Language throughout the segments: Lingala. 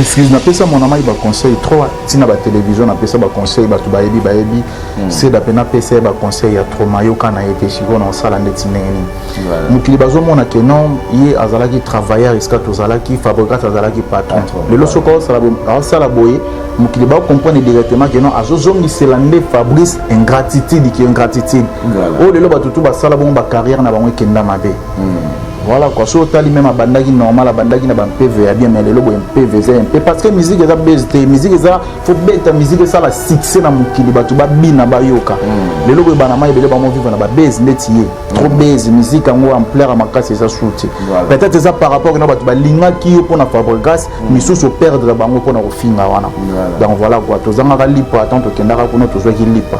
excuse napesa mon amai ba conseil trop tina ba télévision napesa ba conseil ba to bayebi c'est d'apena pesa ba conseil ya trop mayo kana été chiko na sala ndeti neni mukili bazo mona que non ye azalaki travailleur iska to zalaki fabricant azalaki patron le lo soko sala boye mukili ba comprendre directement que non azozongi selande Fabrice ingratitude qui ingratitude o le lo ba tutu ba sala bon ba carrière na bango kenda mabe voilà quoi so tali même abandaki normal abandaki na ba PV ya bien mais le lobo PV c'est un peu parce que musique eza base musique eza faut beta musique ça la succès na mukili batu ba bina ba yoka le lobo bana mai bele ba mo vivre na ba base netier trop base musique ngo ampleur makasi ça souti peut-être ça par rapport na batu ba linga ki yo pona fabrigas misusu perdre bango pona kofinga wana donc voilà quoi tozanga ka lipa tant kendaka kuna tozwa ki lipa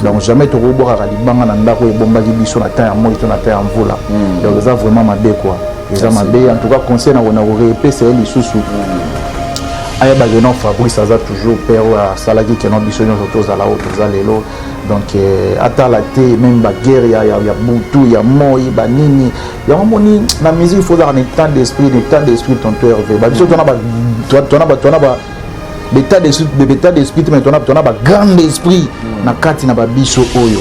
donc jamais to robora libanga na ndako e bomba ki biso na temps ya moi to na temps ya mvula donc ça vraiment quoi les amabé en tout cas conseil na on a répété les sous aya ba non Fabrice ça toujours père à salaki que non biso nyo to za la auto za lelo donc ata la té même ba guerre ya butu ya moi ba nini ya moni na musique il faut avoir un état d'esprit ton Hervé ba biso tona ba l'état d'esprit mais tona ba grand esprit na kati na ba biso oyo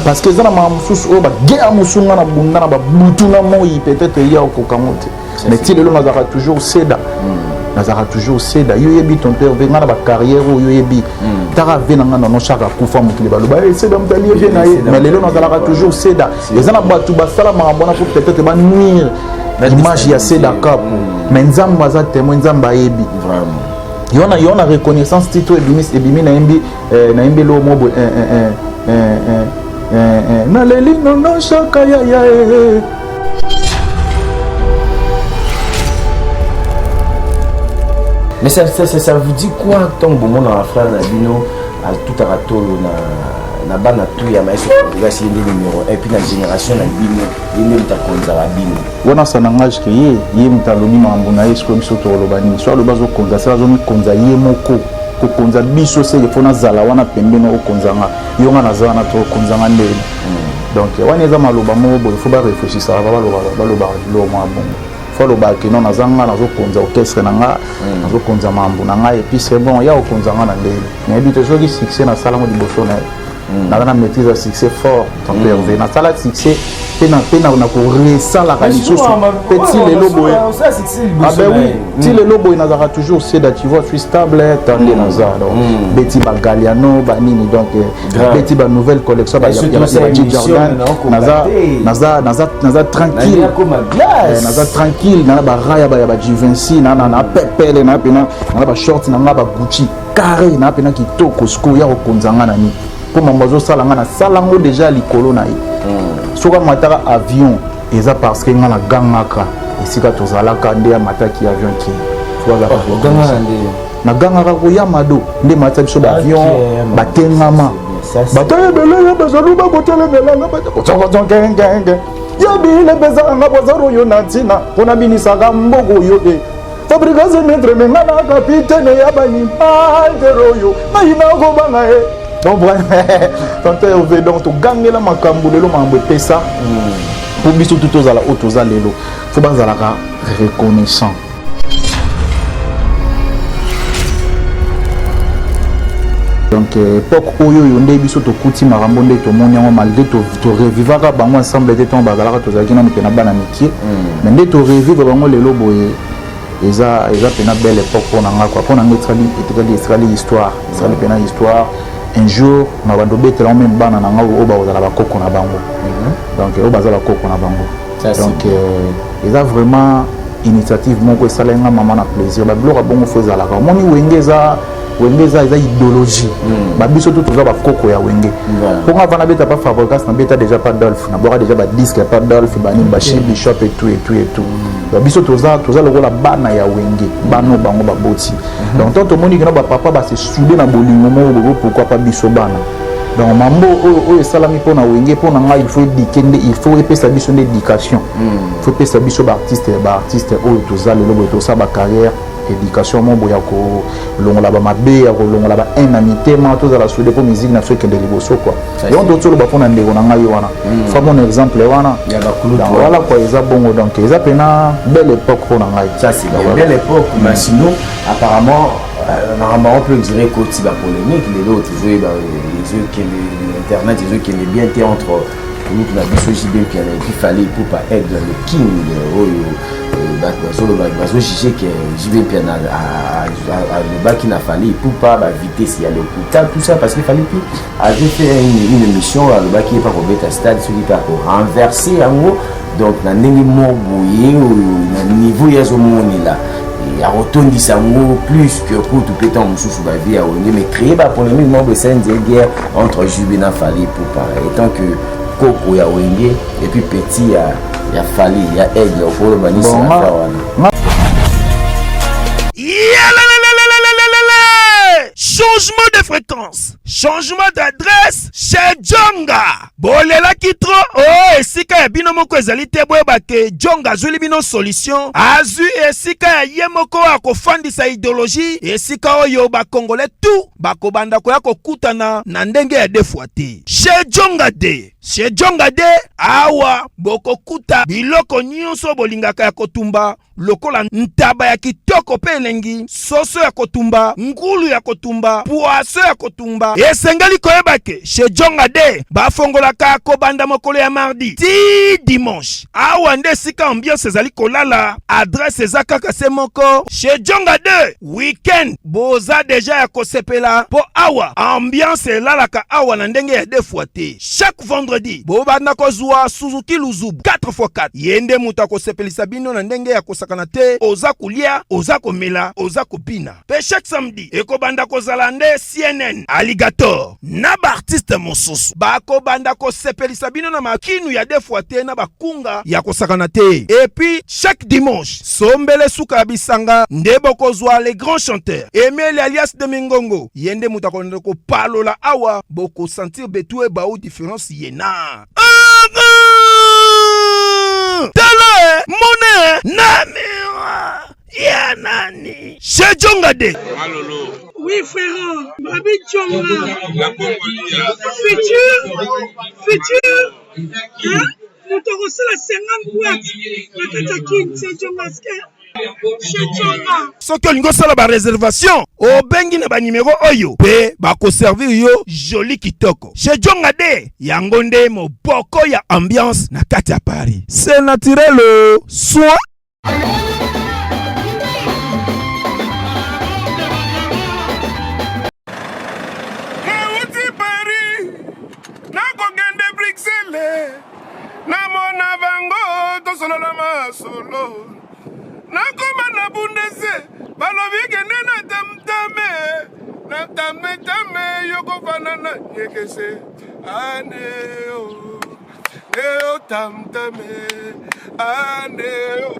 parce que ça na mamususu o ba guerre musunga na bunda na ba butu na moi peut-être il y a okokamote mais ti lelo nazaka toujours seda yo yebi ton père venga na ba carrière yo yebi tara venanga na no chaka kufa mukili baloba seda mutali bien na ye mais lelo nazaka toujours seda et ça na batu ba sala marambona pour peut-être ba nuire l'image ya seda kapu mais nzamba za témoin nzamba yebi vraiment yona reconnaissance titre ebimi na imbi lo mobo na leli no shaka ya mais ça vous dit quoi tant bon mon frère na bino à tout aratolo na bana tout ya maestro Fabrice yende numéro et puis la génération na bino yende ta konza la bino wana sanangage ke ye mutalobi mambo na yesu biso to lobani so lo bazo konza sa zo mi konza ye moko ko konza biso se fona zala wana pembeno o konzanga yonga na zana to konzanga ndeli donc wana eza maloba mo bo il faut ba réfléchir ça ba loba lo mo bon faut lo ba ke non nazanga na zo konza orchestre nanga na zo konza mambo nanga et puis c'est bon ya o konzanga na ndeli mais bito so ki succès na sala mo di boso na na maîtrise à succès fort ton Hervé na sala succès pena na ko resala ka lisusu petit les lobo ah ben oui ti les lobo na zara toujours c'est da tu vois je suis stable tandé na za donc Betty Bagaliano ba nini donc Betty ba nouvelle collection ba Jordan naza tranquille naza tranquille na ba raya ba Givenchy na pepele na pena na ba short na ba Gucci carré na pena ki toko sko ya konzanga na ni pour maman salanga na salango déjà likolo na soka mataka avion eza parce que ngana gangaka esika tozalaka nde mataki avion ki foza na gangaka ko yamado nde mataki biso ba avion batengama bataya belele bezalu ba botele belanga batoko gengenge yabile bezanga bozaro yo natina pona binisaka mboko yo Fabrice maître mengana capitaine ya bani alderoyo maina ko banga donc vraiment donc to gangela makambo lelo mambo pesa pour biso tout ozala otoza lelo faut bazala ka reconnaissant donc époque oyo yonde biso to kuti makambo nde to monyango malgré to revivaka bango ensemble de ton bazala ka tozaki na mpe na bana mikie mais nde to revivre bango lelo boye eza pena belle époque pour nanga quoi pour nanga etrali histoire etrali pena histoire un jour na bando betela même bana nanga o ba ozala ba koko na bango donc o bazala koko na bango donc eza vraiment initiative moko esalenga mama na plaisir ba blora bongo fozala ka moni wengeza eza idéologie ba biso tout toza ba koko ya wenge pour nga vana beta pas Fabrice na beta déjà pas Dolph na bora déjà ba disque pas Dolph ba ni ba chez Bishop et tout ba biso toza lokola bana ya wenge bano bango ba boti donc tant moni que na ba papa ba se souder na bolingo mo pourquoi pas biso bana donc mambo o salami pona wenge pona nga il faut epesa biso d'éducation il faut epesa biso ba artiste o toza le lobo to sa ba carrière éducation mo boya ko longola ba mabe ya ko longola ba inamité ma to za la soude pour musique na feke de liboso quoi et on doit ba pona ndeko na ngai wana fa mon exemple wana voilà quoi eza bongo donc eza pena belle époque pour na ngai ça c'est une belle époque mais sinon apparemment normalement on peut dire que c'est la polémique les autres toujours les yeux qui l'internet les yeux qui est bien entre nous qui n'avons pas JB qui il fallait pour pas être le king bazo jugé que JB qui le bas qui n'a fallu pour pas éviter s'il y a le coup tout ça parce qu'il fallait qu'il avait fait une émission le bas qui est pas pour mettre à stade celui qui a renversé en gros donc na ndenge mo boye na niveau ya zo moni là et à retourner mot plus que pour tout pétant mususu ba vie à onde mais créer ba polémique mo be scène de guerre entre JB na fallu pour pas étant que Koko ya Wenge et puis petit ya Fali ya Aigle au polo banisi na fawana. Changement de fréquence, changement d'adresse chez Djonga. Bolela kitro oh esika ya bino moko ezali te boyeba ke Djonga azuli bino solution. Azu esika ya ye moko akofandisa idéologie esika oyo bakongole tout bakobanda koya kokutana na ndenge ya defuate. Chez Djonga de chez Djonga de awa bokokuta biloko nyonso bolingaka ya kotumba lokola ntaba ya kitoko pe elengi soso ya kotumba ngulu ya kotumba poaso ya kotumba esengeli koyeba ke chez Djonga de bafongolaka kobanda mokolo ya mardi ti dimanche awa nde sika ambiance ezali kolala adresse eza kaka se moko chez Djonga de weekend boza deja ya kosepela po awa ambiance elalaka awa na ndenge ya defwa te chaque vendredi bobanda kozwa Suzuki Luzubu 4x4 yende muta kosepelisa bino na ndenge ya kosakana te oza kulia oza komela oza kopina pe chaque samedi ekobanda kozala nde CNN Alligator na ba artiste mosusu bakobanda kosepelisa bino na makinu ya defwa te na bakunga ya kosakana te et puis chaque dimanche sombele suka ya bisanga nde bokozwa les grands chanteurs Emile alias de Mingongo yende muta konde ko palola awa boko sentir betou e ba ou différence yena tala mone namira ya nani chez Djonga de Malolo. Oui frère, Babi Djonga. La Congolia. Futur. Hein? Nous te reçons la 50 boîtes. La Katakin, c'est Djonga. soki olingi osala bareservation obengi na banimero oyo mpe bakoservir yo joli kitoko chez Djonga de yango nde moboko ya ambiance na kati ya Paris c'est naturel soin namona bango tosolola masolo nakoma na bundese balobi kende na tamtame yokofana na nyekese aneo neo tamtame aneo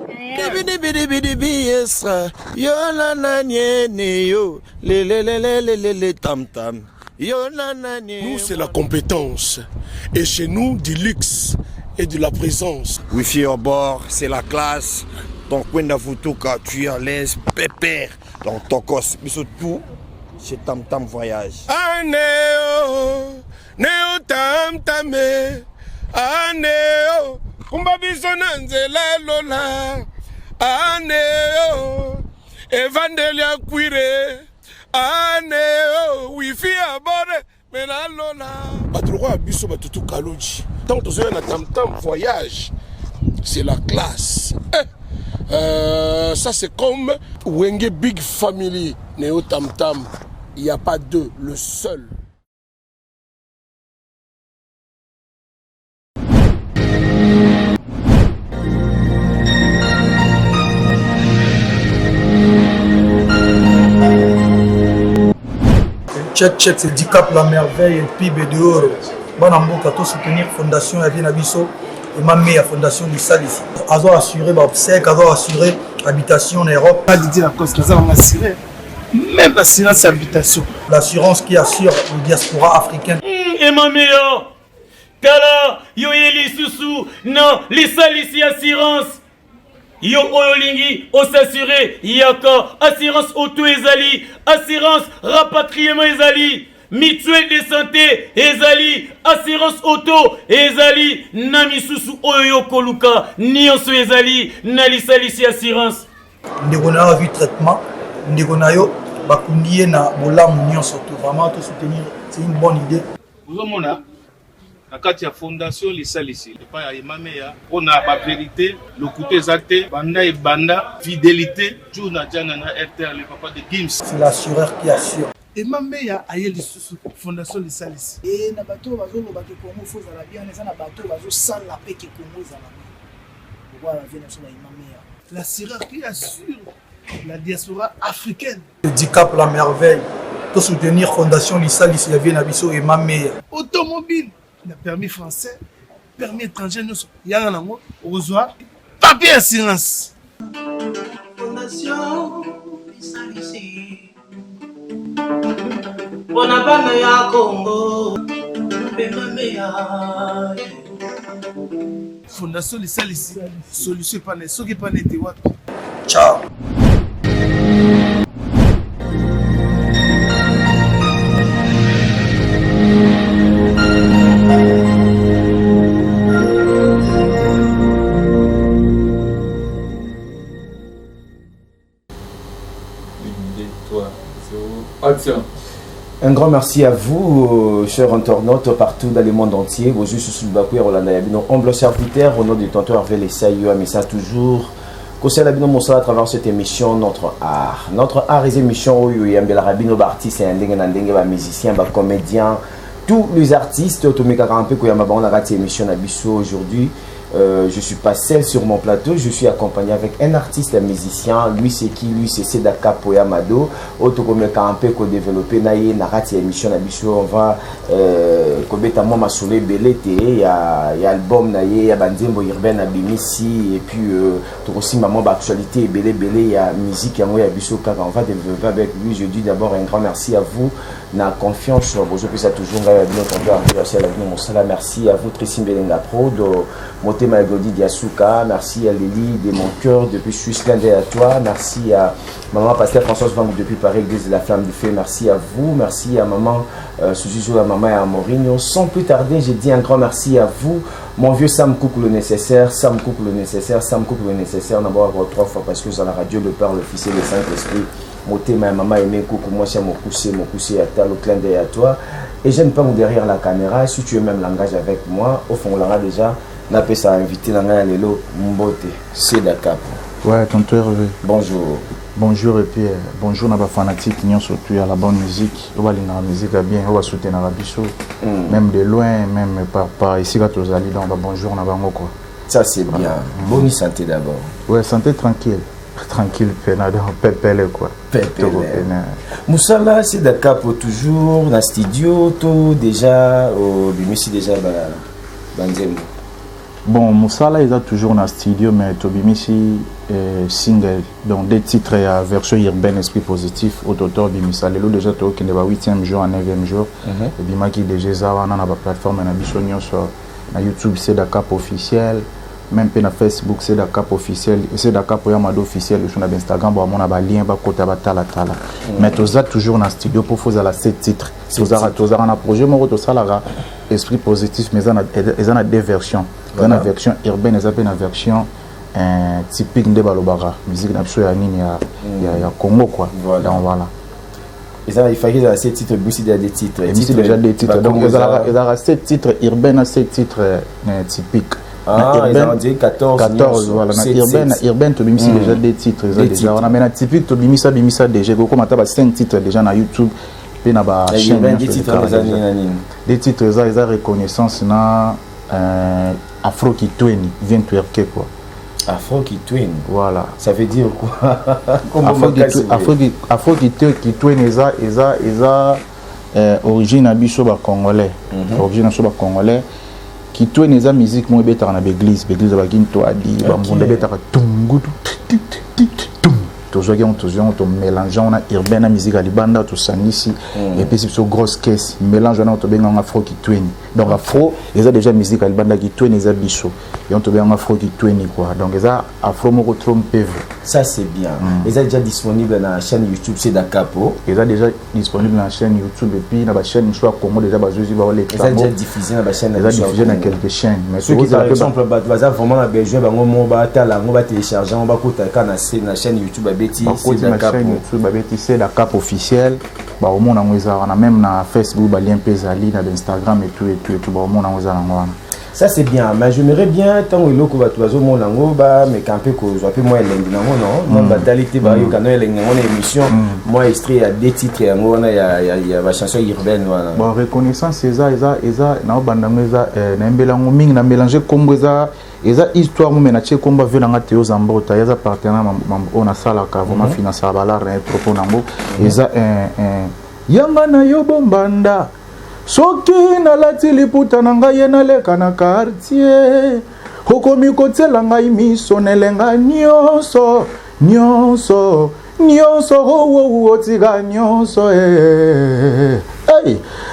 Bidibidibidibiyesra yo nana nyene yo le tam-tam. Nous, c'est la compétence. Et chez nous, du luxe et de la présence. Wifi au bord, c'est la classe. Ton coin d'Avutuka, tu es à l'aise, pépère. Donc, ton cos, mais surtout, c'est Tam Tam Voyage. Aneo, neo tam tame, aneo, kumbabiso nzela lola, aneo, evandelia cuire. Aneo, wifi aborde, menalola. Badroa biso batutu kaloji. Tant que on a tam tam voyage, c'est la classe. Ça c'est comme Wenge Big Family, Neo Tam Tam. Il n'y a pas deux, le seul. Check, c'est Dicap la merveille et PIB de oro. Banamboka to soutenir fondation Avina Biso et ma meilleure fondation du Sal ici. Azo assuré obsèque, azo assuré habitation en Europe. Pas dit la cause, ça on a assuré. Même l'assurance habitation. L'assurance qui assure le diaspora africaine. Et ma meilleure, Kala, Yoyeli Soussou, non, les Sal ici assurance. yo oyolingi osassuré yaka assurance auto ezali assurance rapatriement ezali mutuelle de santé ezali assurance auto ezali na misusu oyo koluka nyonso ezali na lisalisi assurance ndeko na yo vu traitement ndeko na yo bakundi ye na bolamu nyonso to vraiment te soutenir c'est une bonne idée ozomona na kati ya fondation lisalisi epai ya emameya mpona bavérité lokuta eza te banda ebanda fidélité jour na jana na rtr le papa de Gims c'est l'assureur qui assure emameya aye lisusu fondation lisalisi e na bato bazoloba ke kongo fo ezala bien eza na bato bazosala mpe ke kongo ezala bien voilà vie nationale emameya l'assureur qui assure la diaspora africaine handicap la merveille to soutenir fondation lisalisi ya vie na biso emameya automobile na permis français permis étranger nyonso yanga nango okozwa papier assurance fondation lisalisi mpona bana ya kongo emameya fondation lisalisi solution epana soki epana ete wapi ciao Un grand merci à vous, chers internautes partout dans le monde entier. Vos yeux sur le Bakou et Rolanda Yabino, humble serviteur, au nom du tonton Hervé Lessaïo, mais ça toujours. Conseil Labino Moussa à travers cette émission, notre art. Notre art est une émission où il y a un rabino, artiste, un musicien, un comédien, tous les artistes. Automika Rampé, qui a ma émission à Bissau aujourd'hui. Je ne suis pas seul sur mon plateau, je suis accompagné avec un artiste, un musicien. Lui, c'est qui? Lui, c'est Sedaka Poyamado. Autokomeka un peu développé naïe narrati émission on va kobeta mama soleil belete il y a album naïe ya bandembo urbaine abimisi et puis aussi maman actualité belé il y a musique yango ya biso kaka on va développer avec lui. Je dis d'abord un grand merci à vous na confiance bozo pesa toujours ngai bino tonto merci à la bino mosala merci à vous Trissim Belenga Pro do Motema Godi Diasuka, merci à Lily de mon cœur depuis Suisse Candé à toi, merci à maman Pasteur Françoise Vang depuis Paris, l'église de la flamme du feu, merci à vous, merci à maman Suzuzu, à maman et à Mourinho. Sans plus tarder, j'ai dit un grand merci à vous, mon vieux Sam Coucou le nécessaire, Sam Coucou le nécessaire, Sam Coucou le nécessaire, d'abord 3 fois parce que dans la radio, le Père, le Fils et le Saint-Esprit, Motema et maman aimé Coucou, moi c'est mon coussé à toi, le clin d'œil à toi, et je ne peux pas derrière la caméra, si tu es même langage avec moi, au fond, on l'aura déjà. N'a pas ça invité dans la Lelo Mbote, c'est Dakar. Ouais, tonton Hervé. Bonjour. Bonjour et puis bonjour à la fanatique, nous surtout à la bonne musique. On va aller dans la musique bien, on va soutenir la bichou. Même de loin, même par ici quand vous allez dans bonjour na bango quoi. Ça c'est bien. Bonne santé d'abord. Ouais, santé tranquille. Tranquille, pépele quoi. Pépele. Moussala, c'est Dakar pour toujours dans le studio, tout déjà au Bimisi déjà Banzembo. Bon, Moussala est toujours dans le studio, mais Tobimisi single, donc des titres à version urbaine, esprit positif, autour de Bimisa. Le déjà qui est le 8e jour, 9e jour. Et Bima qui déjà ça, on a la plateforme, on a sur YouTube, c'est Dakar officiel. Même sur Facebook, c'est Dakar officiel. C'est Dakar pour Yamado officiel. Sur Instagram, on a un lien, côté Batala. Mais tu as toujours dans le studio pour faire 7 titres. Tu as un projet, mais esprit positif, mais ils ont deux versions. Ils ont une version urbaine, ils ont une version typique de Balobara. Musique il y a Congo quoi. Voilà. Il fallait que 7 titres, il y a des titres. Il y a déjà des titres. Donc il y a 7 titres urbains, 7 titres typiques. Ah, ils ont dit 14, voilà. Urbaine, tu as déjà des titres. On a maintenant typique, tu as déjà déjà. Comme tu as 5 titres déjà sur YouTube. Puis na ba chaîne des titres des titres ils ont reconnaissance na Afro qui twin vient twerker quoi. Afro qui twin. Voilà. Ça veut dire quoi? Afro qui twin eza origine abiso ba congolais. Origine abiso ba congolais qui twin eza musique mo betaka na l'église ba ginto adi ba mbonda betaka tungutu tum toujours on mélange on a urbaine musique à libanda tout ça ici et puis c'est grosse caisse mélange on bien en afro qui twin donc afro ils ont déjà musique à libanda qui twin ils ont bicho et on bien en afro qui twin quoi donc ils ont afro mo trompe ça c'est bien ils ont déjà disponible dans la chaîne YouTube c'est Dakapo ils ont déjà disponible dans la chaîne YouTube et puis dans la chaîne soit Congo déjà bazozi ba les ils ont déjà diffusé dans la chaîne ils ont diffusé dans quelques chaînes mais ceux qui par exemple baza vraiment la besoin bango mo ba tala ngo ba télécharger on va kota kana na chaîne YouTube abeti c'est Dakapo YouTube abeti c'est Dakapo officiel ba au monde on a même na Facebook ba lien pesali na Instagram et tout ba au monde on a ça c'est bien mais j'aimerais bien tant que loko batu bazo mona ngo ba me camper ko zo pe moi elengi nango non batalité ba yo kana elengi on émission moi extrait à des titres yango na ya ba chanson urbaine wana bon reconnaissance eza na bandango eza na mbela ngo mingi na mélanger kombo eza histoire mo mena che komba vela nga Théo Zambota eza partenaire on a sala ka vraiment financer ba la propos nango eza yanga na yo bombanda soki nalati liputa na ngai naleka na quartier okomi kotiela ngai miso nelenga nyonso otika nyonso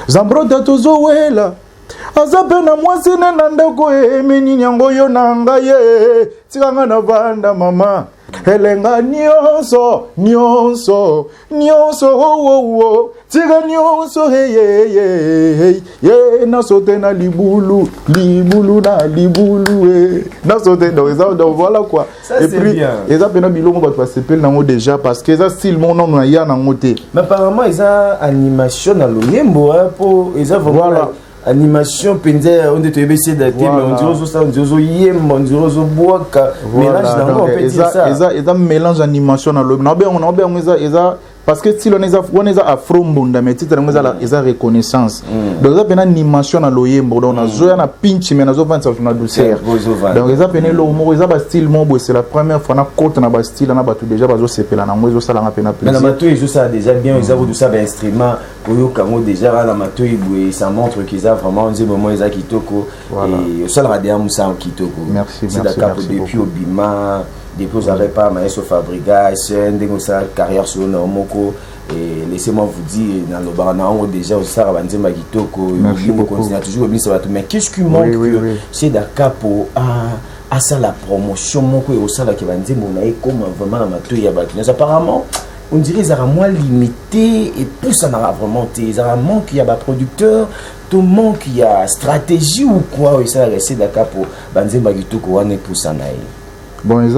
Zambota tozowela aza mpe na mwasi ne na ndeko emeni yango yo na ngai tikanga na vanda mama elenga nyonso tika nyonso nasote na libulu nasote donc voilà quoi ça, et puis eza pena bilongo bato basepeli nango déjà parce que eza style mon nom na ya nango te mais apparemment eza animation na loyembo po eza vraiment animation penza on te ébc daté mais on dirait ça on dirait yem on dirait boaka mélange dans on peut dire ça eza mélange animation na loyembo na bien eza parce que si on est afro mbunda mais titre eza reconnaissance donc eza pena animation na loyembo donc na zoya na pinch mais na zo vendre na douceur donc eza pena lo mo eza ba style mo c'est la première fois na côte na ba style na batu déjà bazo sepela na ngo zo sala na pena plaisir mais na mato ils ça déjà bien ils ont ça ba instrument oyo kango déjà na mato ibwe ça montre qu'ils a vraiment un moment ils a kitoko et ça la radio musa kitoko merci c'est d'accord depuis Obima depuis j'avais pas maestro Fabriga c'est une carrière sur le moko et laissez-moi vous dire dans le barana on déjà ça va dire magitoko il continue toujours bien ça va tout mais qu'est-ce qui manque c'est Dakapo à ça la promotion moko et au ça là qui va dire mon aïe comme vraiment la mato ya bakina apparemment on dirait ça moins limité et pour ça n'a vraiment été ça manque il y a ba producteur tout manque il y a stratégie ou quoi et ça rester Dakapo banze magitoko wane pour ça naï. Bon, ils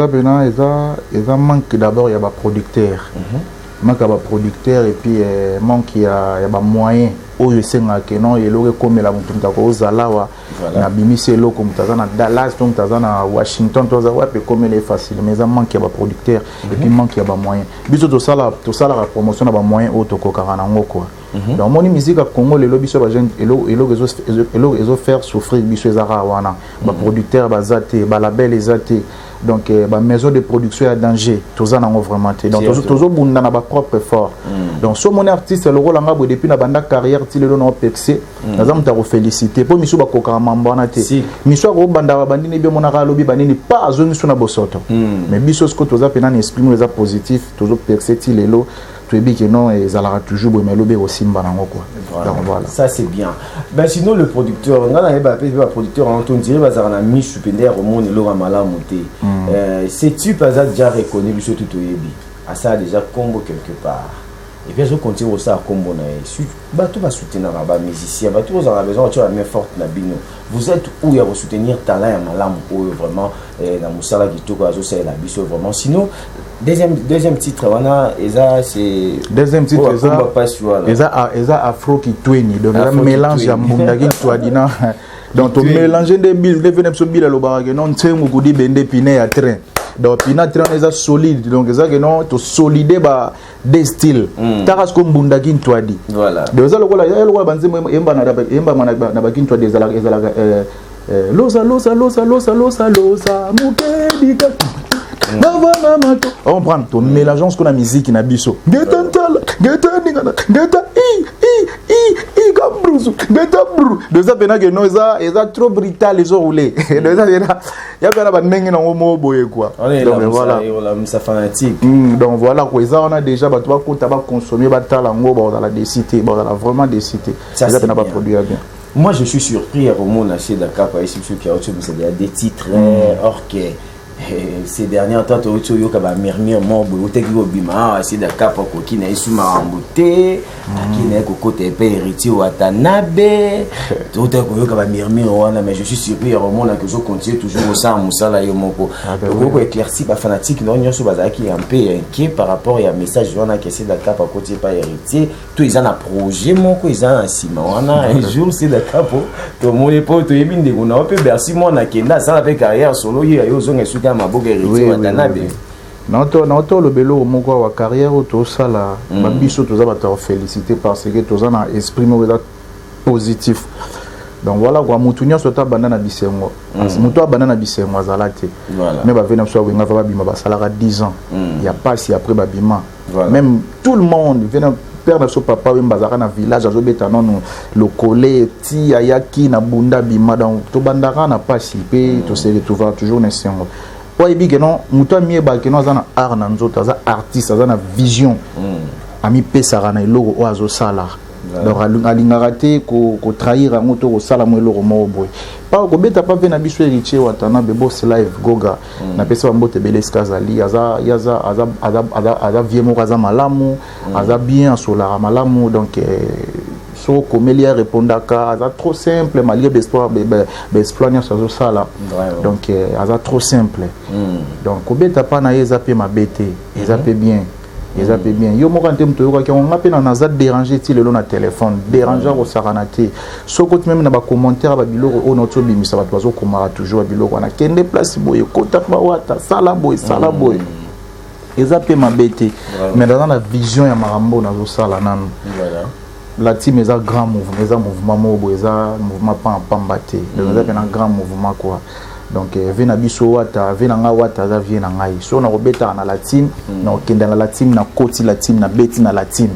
manque d'abord il y a des producteurs. Manque de producteurs et puis manque il y a des moyens. Oh, je sais que non, il y a comme la montagne aux Zalawa, na Bimise lo comme tazana Dallas, comme tazana Washington, tazana ouais, comme il est facile. Mais il manque il y a des producteurs et puis manque il y a des moyens. Biso tout ça la promotion a des moyens auto kokaranango quoi. Donc mon musique à Congo les lobbies sur la jeune et les faire souffrir biso ezara wana. Ba producteur bazate, ba label ezate. Donc ma maison de production est à danger tout ça n'en vraiment donc toujours bunda na ba propre effort donc so mon artiste le rôle nga depuis na banda carrière ti le non pexé nazam ta féliciter pour miso ba koka mambana te miso ko banda ba bandi ne bi mona ka lobi banini pas azongi so na bosoto mais biso ce que toza pena esprit nous positif toujours pexé ti lelo tu es bien que non et ça la toujours mais lobé aussi mbanango quoi donc voilà ça c'est bien ben sinon le producteur on a ba producteur on dirait ba za na mi supender au monde lo mala monter sais-tu pas déjà reconnu biso tout yebi à ça déjà combo quelque part et puis je continue aussi à combo na su ba tout va soutenir ba musicien ba tout vous avez besoin de main forte na bino vous êtes où ya soutenir talent ya malamu ou vraiment na musala kitoko azo c'est la biso vraiment sinon deuxième titre wana eza c'est deuxième titre eza afro qui twini donc un mélange ya mbundaki twadina donc on mélange des billes des venez sur billes le barage non tsengu kudi bende pine ya train donc pina train eza solide donc eza que non to solider ba des styles taras ko mbundaki twadi voilà donc eza lokola banzemo emba na bakin twadi eza losa mukedi On prend ton mélangeance qu'on a musique na biso. De ça pena que nous ça trop brutal les roulés. De ça il y a pas ndenge na mo boye quoi. Donc voilà, ça fanatique. Donc voilà quoi, ça on a déjà ba toi ko ta ba consommer ba tala ngo ba dans la décité, ba dans la vraiment décité. Ça n'a pas produit bien. Moi je suis surpris à mon acheter Dakar par ici qui a autre c'est des titres orchestres. Ces derniers temps tu yo ka ba murmure mo bo teki go bima c'est Dakar pour qui na isu maramboté qui na ko côté pe héritier Watanabe tout est ko yo ka ba murmure wana mais je suis surpris à mon que je continue toujours au sang musala yo moko ko éclairci ba fanatique non nyoso bazaki un peu inquiet par rapport à message wana que c'est Dakar pour côté pas héritier tout ils en a projet moko ils en ciment wana un jour c'est Dakar pour tout mon époque to yebinde ko na pe bercy mo na kenda ça avec carrière solo yo zo ngesuka maboga héritier Watanabe non le belo moko wa carrière to sala ba biso to za ba te féliciter parce que to za na esprit mo positif. Donc voilà quoi mutunya sota banana bisengo mutu banana bisengo azalate mais ba vena so wenga va bima ba salara 10 ans il y a pas si après ba bima même tout le monde vena père de son papa oui bazara na village azo betano le collé ti ayaki na bunda bima donc to bandara na pas si pe to se retrouver toujours na sengo ouais bi que non mutu mi ba que non za na art na nzoto za artiste za na vision ami pesara na logo o azo sala. Donc alingaraté ko trahir un moto au sala mo loro mo boy pas ko beta pas vena biso héritier Watanabe boss live goga na pesa mbote beleska zali aza vie mo kaza malamu aza bien solara malamu donc so komelia répondaka aza trop simple malgré d'espoir exploiter ça sala donc aza trop simple donc ko beta pas na yeza pe mabete eza pe bien. Ils appellent bien. Yo mo kantem to yo on appelle na za déranger ti le na téléphone déranger au saranate so côté même na ba commentaire ba biloko o noto bimisa ba tozo komara toujours biloko na kende place boye kota ba wata sala boy ils appellent ma bête mais dans la vision ya marambo na zo sala nan la team est un grand mouvement mobo est un mouvement pambate ils appellent un grand mouvement quoi. Donc vena biso wata vena nga wata za vie na ngai so na robeta na la team na okenda na la team na koti la team na beti na la team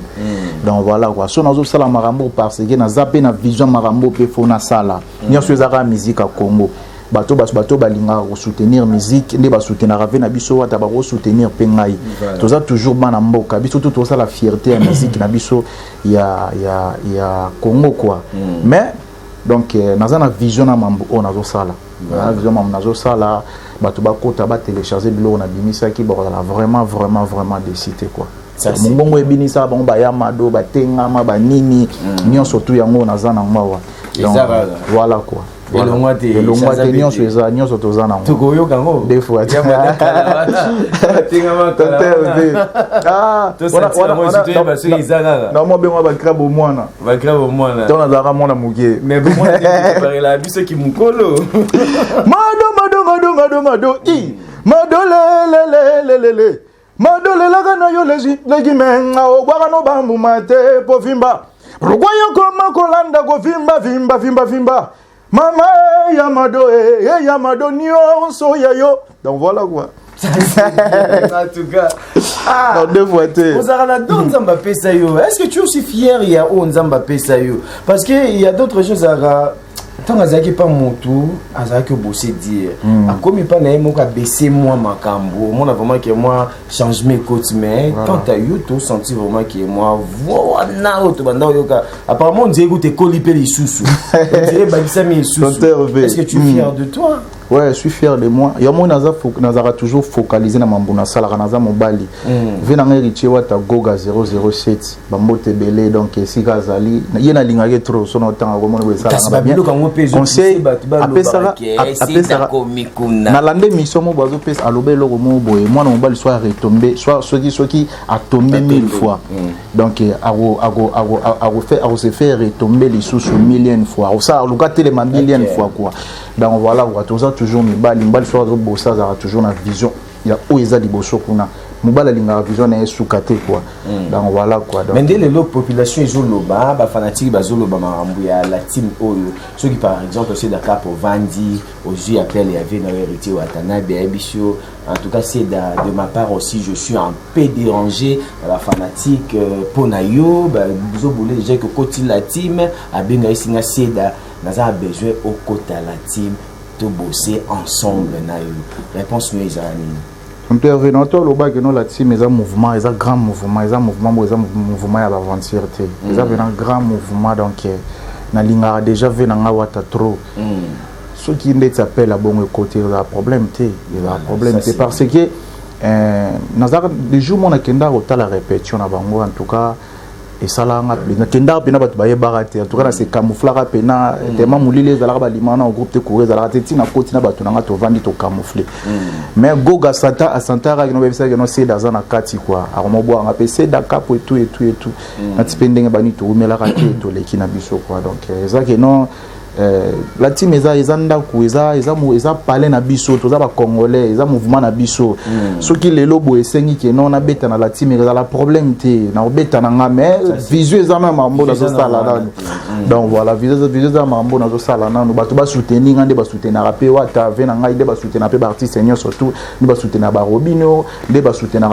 donc voilà quoi so na zo sala marambo parce que na zape na vision marambo pe fona sala nyoso ezaka musique à Congo bato balinga ko soutenir musique nde ba soutenir vena biso wata ba ko soutenir pe ngai toza toujours bana mboka biso tout ça la fierté ya musique na biso ya Congo quoi mais donc naza na vision na mambo on nazo sala na vision mambo nazo sala bato bakota ba télécharger bilo na bimisa ki ba vraiment décidé quoi mongongo ebinisa bango ba yamado ba tengama ba nini nyon surtout yango naza na mawa donc voilà quoi le mois de nyon so nyon so toza na to goyo kango des fois tengama non moi bengo ba krabo mwana donc nazara mwana mukie mais bon moi préparer la biso ki mukolo mado i madole madole la kana yo legi menga o gwa no bambu mate po vimba rugwayo koma kolanda go vimba mama ya mado nyo so ya yo donc voilà quoi en tout cas deux fois est-ce que tu es aussi fier il y a Nzamba Pesayo parce que il y a d'autres choses à tant azaki pas motu azaki bosser dire a comme pas na mo ka baisser moi makambo mon vraiment que moi change mes côtes mais quand tu as eu tout senti vraiment que moi voilà auto banda yoka apparemment on dirait que tu colipé les sous on dirait balisa mes sous est-ce que tu es fier de toi? Ouais, je suis fier de moi. Il y a mon nazara toujours focalisé dans mon sala naza mobali. Vena héritier wata goga 007 bambo tebele donc si gazali yena lingage trop son temps vraiment we sala bien. Conseil apesa na lande mission mo bazo pesa alobe loko mo boye moi mobali soit retombé soit ceux qui a tombé 1000 fois. Donc se faire retomber les sous 1000 fois. Ça loka tele million fois quoi. Donc voilà, toujours mibali soit bossa toujours na vision. Il y a où ils a liboso kuna mobala linga vision na sukate quoi donc voilà quoi donc mais dès la population izoloba ba fanatique bazoloba marambu ya la team oyo ceux qui par exemple c'est d'accord pour Vandi aujourd'hui appelle il y avait dans héritier Watanabe Ebisio en tout cas c'est de ma part aussi je suis un peu dérangé la fanatique ponayo ba vous voulez déjà que côté la team a benga isinga c'est n'a besoin au côté la team de bosser ensemble na yo réponse nous ezani on peut revenir toi le bas que non la team est un mouvement est un grand mouvement est un mouvement à l'aventure té est un grand mouvement donc na linga déjà vu na wata trop ceux qui ne s'appellent à bon côté il y a problème té il y a problème té parce que nazar des jours mon akenda ota la répétition na bango en tout cas et ça là na kenda pena batu baye barate en tout cas c'est camouflage pena tellement moulile za la ba limana au groupe te courir za la teti na koti na batu na to vandi to camoufler mais goga santa a santara no bebisa que no c'est dans na kati quoi a mo bo nga pc da capo et tout na tipendenge bani to umela ka to leki na biso quoi donc ça que non la team eza ndaku eza parler na biso toza ba congolais eza mouvement na biso soki lelo bo esengi ke non na beta na la team eza la problème te na beta na nga mais vision eza na mambo na zo sala nanu donc voilà vision eza mambo na zo sala nanu bato ba soutenir ngande ba soutenir pe wata ve na ngai de ba soutenir pe artiste senior surtout ni ba soutenir ba Robino de ba soutenir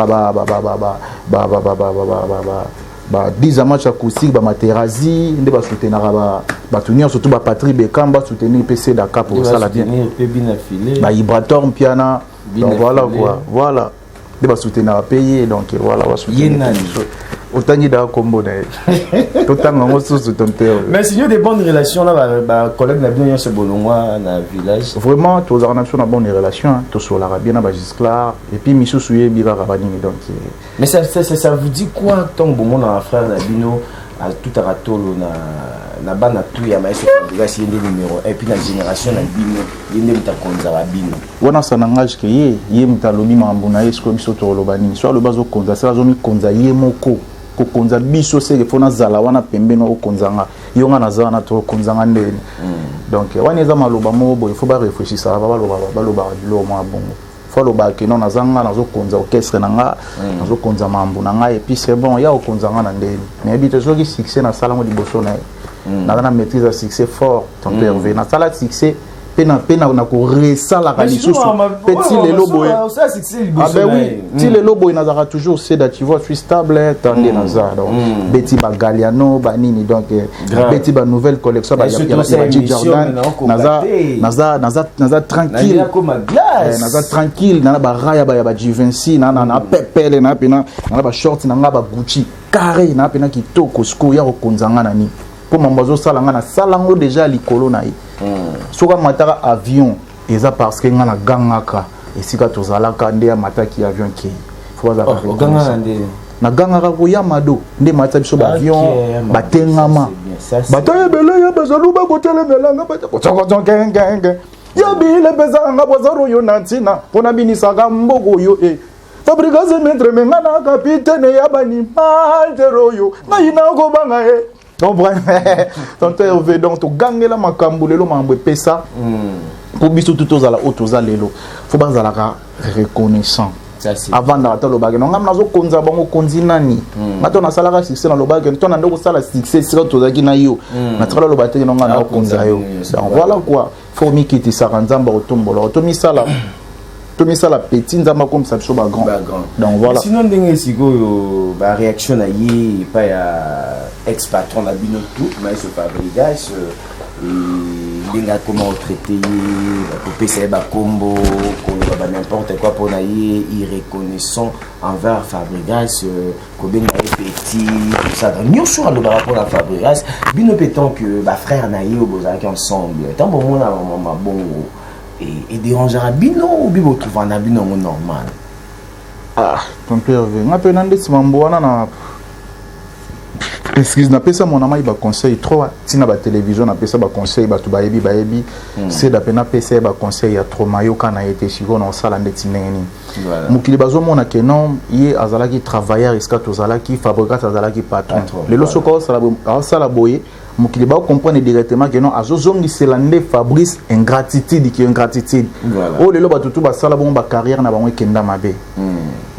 ba 10 matchs acoustique ba Materazi nde ba soutenir ba tenir surtout ba Patrick Bekamba soutenir PC Dakar pour ça la bien ba Ibrator Piana donc voilà quoi voilà de ba soutenir payer donc voilà va soutenir autant d'ida combo d'ailleurs autant ngo sous ton père mais sinon des bonnes relations là ba collègue na bien ce bolongwa na village vraiment tous en nation na bonne relation tous sur l'arabien na ba Gisclar et puis misu suye bira rabani donc mais ça vous dit quoi tant bon mon frère na bino à tout à ratolo na bana tout ya maïs déjà c'est le numéro et puis la génération na bino yende mutakonza ba bino wana sanangage ke ye mutalobi mambuna esko biso to lobani soit le bazo konza ça zo mi konza ye moko ko konza biso c'est que fona zala wana pembeno ko konzanga yonga na zana to konzanga ndeni donc wana eza maloba mobo il faut ba réfléchir ça ba loba bilo mo bongo faut le bac non nazanga nazo konza orchestre nanga nazo konza mambo nanga et puis c'est bon ya okonzanga na ndeni mais bito soki succès na sala mo liboso na na maîtrise à succès fort ton père na sala succès pena na ko resala ka lisusu petit les lobo ça succès ah ben oui ti les lobo nazara toujours c'est da tu vois suis stable tandis nazara donc Betty ba Galliano ba nini donc Betty ba nouvelle collection ba Jordan naza tranquille naza tranquille na ba raya ba Givenchy na pepele na pena na ba short na ba Gucci carré na pena kitoko sko ya konzanga nani pour mambazo sala nga na salango déjà likolo na yi soka mataka avion eza parce que nga na gangaka esika tozalaka nde ya mataki avion ke faut za gangaka nde na gangaka ko ya mado nde mataki so ba avion batengama bato ebele ya bazalu ba kotele belanga ba ko ngenge ya bile bezanga bozaro yo nantina pona binisaka mboko yo fabricaze metre menga na capitaine ya bani maltero yo na ina ko banga donc Hervé donc to gangela makambo lelo mambo pesa pour biso tout aux ala otoza lelo faut bazala ka reconnaissant avant d'arrêter le bagage non nazo konza bango konzi nani mato na sala ka succès na lo bagage to na ndoko sala succès sira tozaki na yo na tsala lo bateki non na konza yo donc voilà quoi faut mi kiti saranzamba otombola otomi sala la petite nzamba comme ça so ba grand donc voilà sinon ndenge siko ba réaction na yi pa ya ex patron na bino tout mais ce Fabregas ndinga comment traiter pour pesa ba combo ko ba n'importe quoi pour na yi irreconnaissant envers Fabregas ko benga petit tout ça donc nous sur le rapport à Fabregas bino pétant que ba frère na yi obozaki ensemble tant bon mona bon et dérangera bino ou bibo trouver na bino normal ah ton père nga pe nande simambo wana na excuse na pesa mon ama ba conseil trop tina ba télévision na pesa ba conseil ba to ba yebi c'est da pena pesa ba conseil ya trop mayo kana été siko na sala ndeti neni mukili bazo mona ke non ye azalaki travailleur iska to zalaki fabricant azalaki patron lelo soko sala boye mukili ba comprendre directement que non azozongi selande Fabrice ingratitude qui ingratitude oh lelo ba tutu ba sala bon ba carrière na ba kenda mabe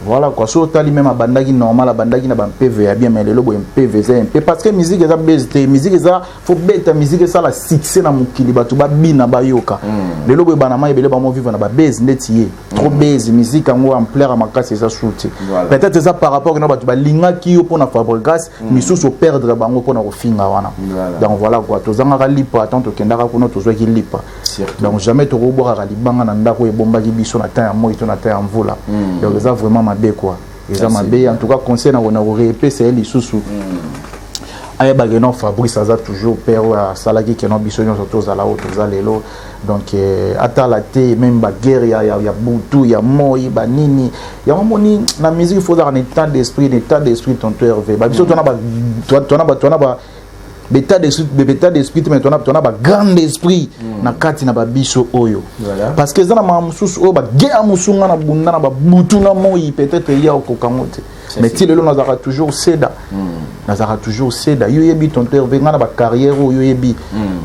Voilà quoi, so tali même à bandagi normal, à bandagi na ban PV ya bien, mais le lobo PV c'est un peu parce que musique eza best, musique eza faut bête musique ça la succès na mukili batu ba bina ba yoka. Le lobo banama ebele ba mo vivre na ba base netier. Trop base musique ngo ampleur makasi ça shoot. Peut-être ça par rapport na batu ba linga ki yo pona fabrikas, mais sous perdre bango pona ko finga wana. Donc voilà quoi, to zanga lipa tant to kendaka ko no to zo ki lipa. Donc jamais to robora libanga na ndako e bomba ki biso na temps ya moi to na temps ya mvula. Donc ça vraiment quoi. En tout cas, conseil on a répété c'est les sous. Aïe bageno Fabrice ça toujours père à salagi qui non bisogno surtout à la haute zalelo. Donc ata la té même ba guerre ya butu ya moi ba nini ya moni la musique il faut avoir un état d'esprit ton Hervé. Ba biso tona ba l'état d'esprit mais on a ba grand esprit na kati na ba biso oyo parce que ça na mamususu o ba gea musunga na bunda na ba butu na moi peut-être ya okokangote mais ti lelo nazaka toujours seda yo yebi ton Hervé nga na ba carrière yo yebi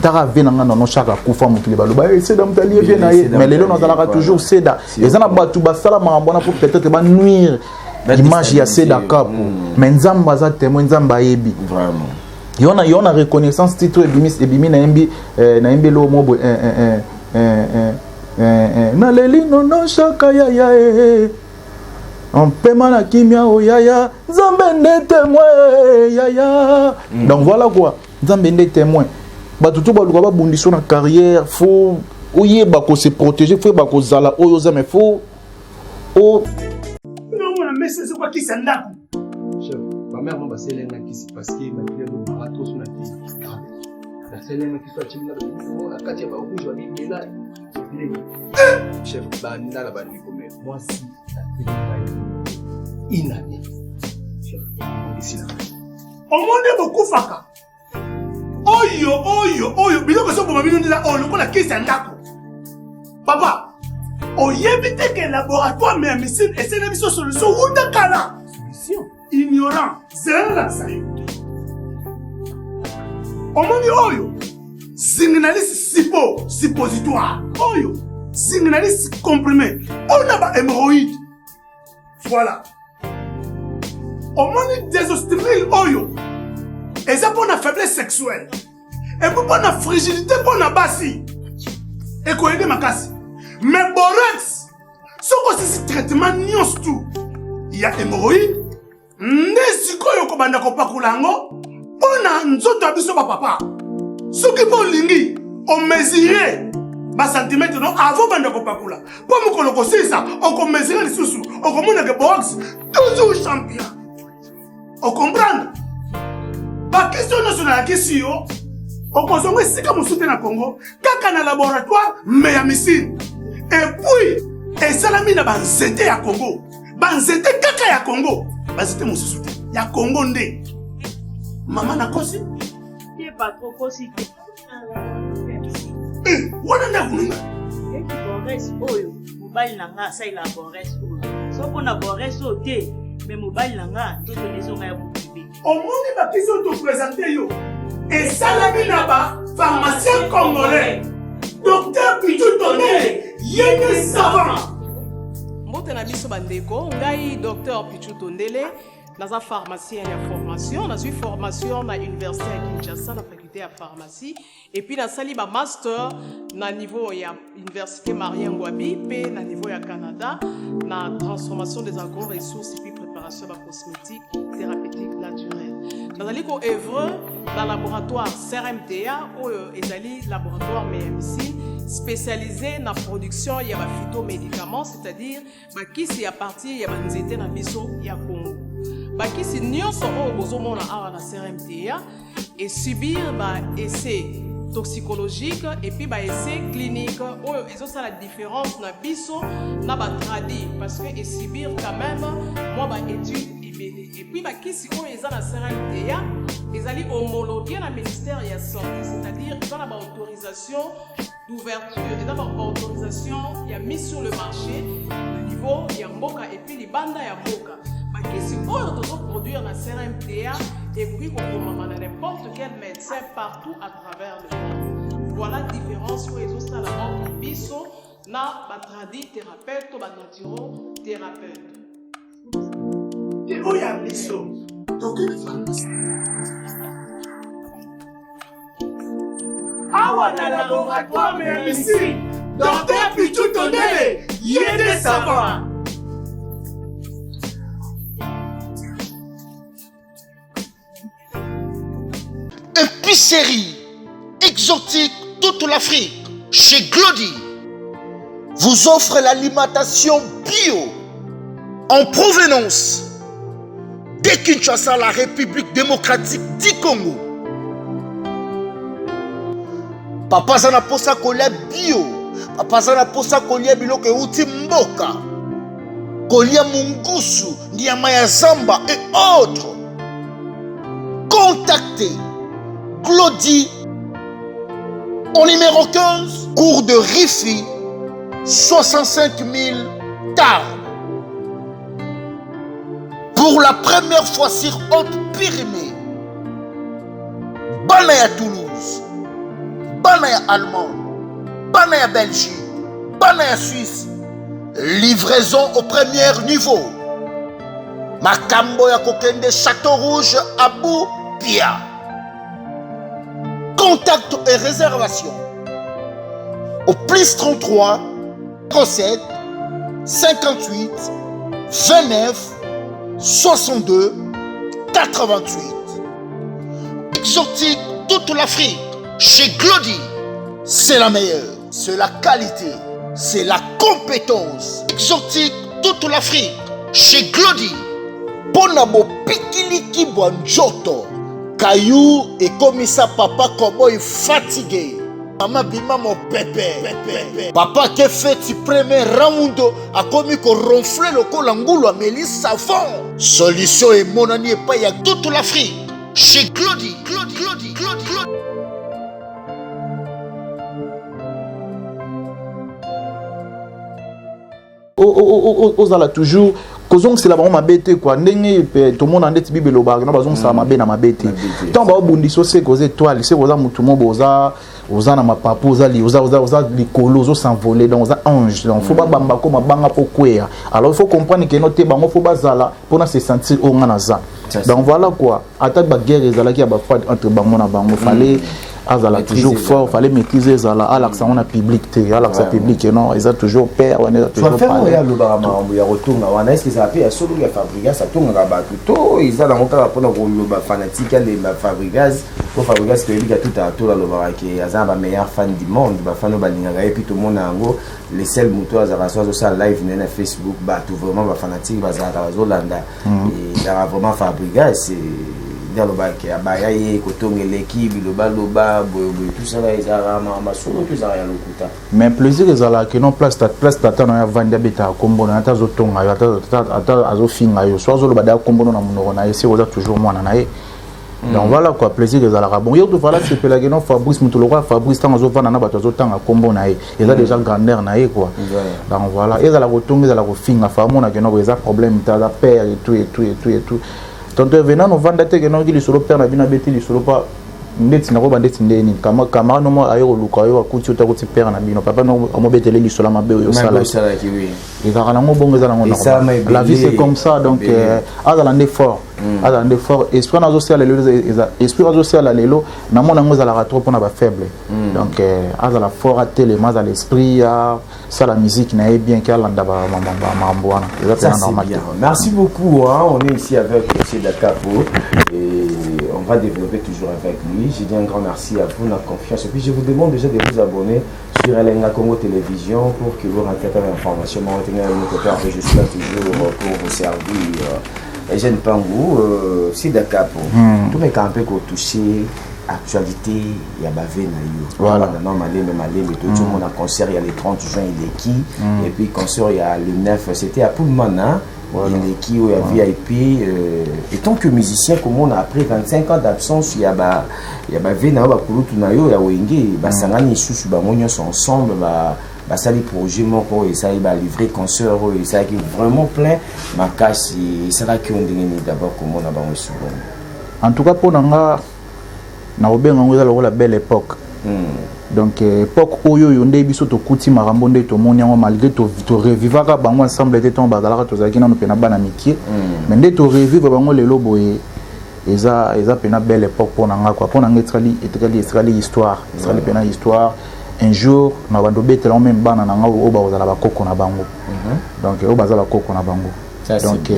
tara vena nga no chaka kufa mukili baloba seda mutali bien na ye mais lelo nazaka toujours seda et ça na batu ba sala mambona pour peut-être ba nuire l'image ya seda kapo mais nzamba za témoin nzamba yebi vraiment yona reconnaissance titre ebimi na embi lo mobo na leli no shaka ya on paiement na kimia o ya nzambe nde témoin ya donc voilà quoi nzambe nde témoin batutu baluka ba bundiso na carrière faut oyeba ko se protéger faut ba ko zala oyo za mais faut non on a message quoi qui s'endako ma mère m'a passé l'un qui s'est passé malgré le marathon sur la télé. La scène qui soit chimna de la katia ba rouge on est là. Chef banda la bandi comme moi si la télé inane. Chef ici là. On monde beaucoup faka. Oyo biloko so boma bino ndila o lokola kisi ndako. Papa, oyebite que laboratoire mais médecine et c'est une solution ou dakala. Solution ignorant, c'est là ça. Omoni oyo, signaliste suppositoire. Oyo, signaliste comprimé. On a ba hémorroïde. Voilà. Omoni désostérile oyo. Et ça pour la faiblesse sexuelle. Et pour la fragilité pour la bassi. Et quoi aider ma casse. Mais borax, ce que c'est traitement nions tout. Il y a hémorroïde. Nesikoyo ko banda ko pakulango pona nzoto abiso ba papa soki po lingi o mesurer ba centimètre non avant banda ko pakula po mukolo ko sisa o ko mesurer les sous o ko mona que box toujours champion o comprendre ba question nationale question o ko zongo sika musute na Congo kaka na laboratoire mais ya missile et puis esalami na ba nzete ya Congo ba nzete kaka ya Congo basite mususu te ya Congo nde mama na kosi ye pas trop kosi wana na kununga Bores oyo mobile nanga sai la Bores oyo soko na Bores o te mais mobile nanga to lezo nga ya bukibi omoni ba kiso to présenter yo et salami na ba pharmacien congolais docteur Pichu Tondele yene savant mbote na biso bandeko ngai docteur Pichu Tondele naza pharmacien ya formation nazwi formation na université ya Kinshasa na faculté ya pharmacie et puis nasali ba master na niveau ya université Marien Ngouabi pe na niveau ya Canada na transformation des agro-ressources et puis préparation de cosmétiques thérapeutiques naturelles nazali ko œuvre dans laboratoire CRMTA oyo ezali laboratoire MMC spécialisé dans la production de phytomédicaments, c'est-à-dire qui c'est à partir de nzete na biso ya Congo. Qui c'est nyonso o bozomona awa na CRMTA et subir essais toxicologiques et puis essais cliniques oyo ezosa la différence na biso na ba tradi parce que et subir quand même moi étude et puis qui c'est oyo eza na CRMTA ezali homologué na ministère ya santé, c'est-à-dire dans la autorisation d'ouverture et d'abord autorisation il y a mis sur le marché le niveau il y a mboka et puis les bandes il y a mboka qui si on doit produire la CRMTA et puis on peut n'importe quel médecin partout à travers le monde. Voilà la différence où ils ont ça la entre biso na ba tradi thérapeute ou ba naturo thérapeute. Et où y a Bisso? Dans quelle pharmacie? Awa na laboratoire mais ici, docteur Pichou Tondele, il est des savants. Épicerie exotique toute l'Afrique chez Glody vous offre l'alimentation bio en provenance de Kinshasa, la République démocratique du Congo. Papa zana posa kolia bio, papa zana posa kolia biloko euti mboka, kolia mungusu, nyama ya zamba et autres. Contactez Glody au numéro 15, cours de Rifi, 65 000 Tarbes. Pour la première fois sur Haute-Pyrénées, Banaya Toulouse, Banaya Allemagne, Banaya Belgique, Banaya Suisse, livraison au premier niveau. Makambo ya Kokende Château Rouge, Abou Pia. Contact et réservation au plus 33 07 58 29 62 88. Exotique toute l'Afrique chez Glody, c'est la meilleure, c'est la qualité, c'est la compétence. Exotique toute l'Afrique chez Glody. Ponabo Pikiliki Bonjoto. Caillou et comme ça papa cowboy fatigué. Maman bima mon pépé. Papa qui fait du premier round a commis qu'on ronfle le col angoulou à Mélis savon. Solution et mon ami et pas y a toute l'Afrique. Chez Glody. Ozala toujours kozong c'est la vraiment mabete quoi ndenge tout le monde en dit bible loba na bazong ça mabe na mabete tant ba bundiso c'est cause étoile c'est oza mutu mo boza oza na mapapo oza li oza likolo ozo s'envoler donc oza ange donc faut pas bamba ko mabanga po kwea alors il faut comprendre que note bango faut bazala pour na se sentir o ngana za donc voilà quoi attaque ba guerre ezala ki ba froid entre bango na bango fallait azala toujours fort, fallait maîtriser ça là à l'accent on a public à l'accent public non ils ont toujours peur on est toujours faire moi le barama on y retourne on est-ce que ça fait solo ya fabrica ça tourne là-bas tout ils ont dans mon cas pour le fanatique les fabricas pour fabricas que il y a tout à tout là le baraka qui azaba meilleur fan du monde ba fan balinga et puis tout le monde ngo les seuls motos azaba so ça live na Facebook ba tout vraiment ba fanatique ba za Zolanda et là vraiment fabricas c'est dans le bac à bayaye kotonge l'équipe le baloba tout ça là ils arama masolo tout ça rien lokuta mais plaisir ezala que non place tata na vanda beta kombo na tazo tonga ata azo finga yo so zo lo bada kombo na munoko na ese oza toujours mwana na ye donc voilà quoi plaisir ezala bon yo to voilà c'est pela que non Fabrice Mutuloko Fabrice tango zo vana na bato zo tanga kombo na ye eza déjà grandeur na ye quoi donc voilà ezala ko tonga ezala ko finga fa mona que non eza problème ta la père et tout tonto venant no vanda te que non qui solo père na bina beti li solo pas ndeti na ko bandeti ndeni kama no mo ayo luka yo akuti uta kuti père na bino papa no mo betele li solo mabe yo sala et quand on bongo za na la vie c'est comme ça donc azala ndé fort esprit na zo sala lelo esprit zo sala lelo na mona ngo za la trop pour na ba faible donc azala fort à télé mais à l'esprit ça la musique n'a bien qu'à l'anda ba mamboana c'est normal. Merci beaucoup on est ici avec M. Dakapo et on va développer toujours avec lui. Je dis un grand merci à vous, la confiance. Et puis je vous demande déjà de vous abonner sur Elenga Congo Télévision pour que vous rentrez dans l'information. Je suis là toujours pour vous servir. Et je ne pense pas si Dakapo, tout mes campés qu'on touché. Actualité, il y a bavé na yo. Voilà. Mais tout le monde a concert, il y a le 30 juin, il est qui. Et puis concert, il y a le 9, c'était à Pullman. Il est qui, il y a VIP. Et tant que musicien, comme on a après 25 ans d'absence, il y a bavé na yo, il y a Wenge, Basangani, Soussou, Bamonyo sont ensemble, ça les projets, et ça il va livrer concert, et ça qui est vraiment plein. Ma casse, c'est là qu'on dit d'abord comment on a souvent. En tout cas, pour Nanga. Na obenga ngo la belle époque donc époque oyo yonde biso to kuti marambo nde to moni yango malgré to revivaka bango ensemble te ton bazalaka tozalaki nano pena bana mikie mais nde to revivre bango lelo boye eza pena belle époque pour nanga quoi pour nanga etrali histoire etrali pena histoire un jour na bando betela même bana nanga o bazala bakoko na bango donc o bazala bakoko na bango donc